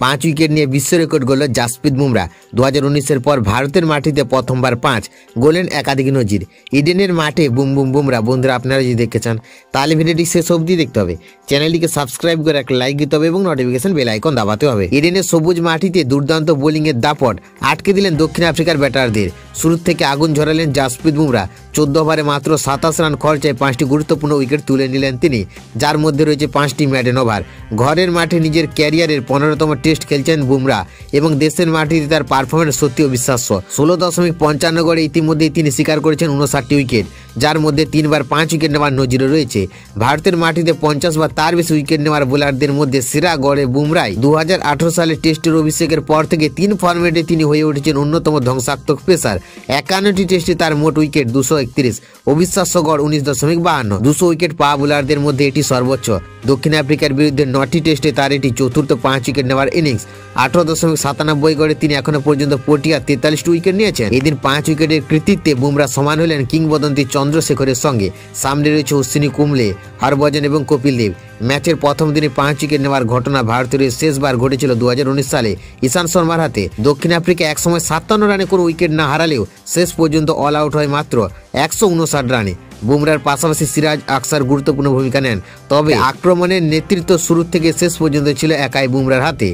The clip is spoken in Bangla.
5 উইকেট নিয়ে বিশ্ব রেকর্ড গড়ল জাসপ্রীত বুমরা। 2019-এর পর ভারতের মাটিতে প্রথমবার 5 গোলেন একাধিক নজির। ইডেনের মাঠে বুম বুম বুমরা। বন্ধুরা, আপনারা যদি দেখতে চান তাহলে ভিডিওটি শেষ অবধি দেখতে হবে। চ্যানেলটিকে সাবস্ক্রাইব করে একটা লাইক দিতে হবে এবং নোটিফিকেশন বেল আইকন দাবাতে হবে। ইডেনের সবুজ মাটিতে দুর্দান্ত বোলিংয়ের দাপট আটকে দিলেন দক্ষিণ আফ্রিকার ব্যাটারদের। শুরু থেকে আগুন ঝরালেন জাসপ্রীত বুমরা। 14 ওভারে মাত্র 27 রান খরচায় 5টি গুরুত্বপূর্ণ উইকেট তুলে নিলেন তিনি, যার মধ্যে রয়েছে 5টি ম্যাডেন ওভার। ঘরের মাঠে নিজের ক্যারিয়ারের 15তম টেস্ট খেলছেন বুমরা এবং দেশের মাটিতে তার পারফরমেন্স সত্যি অবিশ্বাস্য। 16.55 গড়ে ইতিমধ্যেই তিনি শিকার করেছেন 59টি উইকেট, যার মধ্যে 3 বার 5 উইকেট নেওয়ার নজিরও রয়েছে। ভারতের মাটিতে 50 বা তার বেশি উইকেট নেওয়ার বোলারদের মধ্যে সেরা গড়ে বুমরাই। 2018 সালে টেস্টের অভিষেকের পর থেকে 3 ফরম্যাটে তিনি হয়ে উঠেছেন অন্যতম ধ্বংসাত্মক পেসার। 51টি টেস্টে তার মোট উইকেট 231, অবিশ্বাস্য গড় 19.52। 200 উইকেট পাওয়া বোলারদের মধ্যে এটি সর্বোচ্চ। দক্ষিণ আফ্রিকার বিরুদ্ধে 9টি টেস্টে তার এটি চতুর্থ 5 উইকেট নেওয়ার ইনিংস। 18.97 গড়ে তিনি এখনো পর্যন্ত পটিয়া 43টি উইকেট নিয়েছেন। এদিন 5 উইকেটের কৃতিত্বে বুমরা সমান হলেন কিংবদন্তি চন্দ্রশেখরের সঙ্গে। সামনে রয়েছে অশ্বিনী কুম্বলে, হরভজন এবং কপিল দেব। ম্যাচের প্রথম দিনে 5 উইকেট নেওয়ার ঘটনা ভারতের শেষবার ঘটেছিল 2019 সালে ঈশান শর্মার হাতে। দক্ষিণ আফ্রিকা একসময় 57 রানে কোনো উইকেট না হারালেও শেষ পর্যন্ত অল আউট হয় মাত্র 159 রানে। বুমরার পাশাপাশি সিরাজ আকসার গুরুত্বপূর্ণ ভূমিকা নেন, তবে আক্রমণের নেতৃত্ব শুরু থেকে শেষ পর্যন্ত ছিল একাই বুমরার হাতে।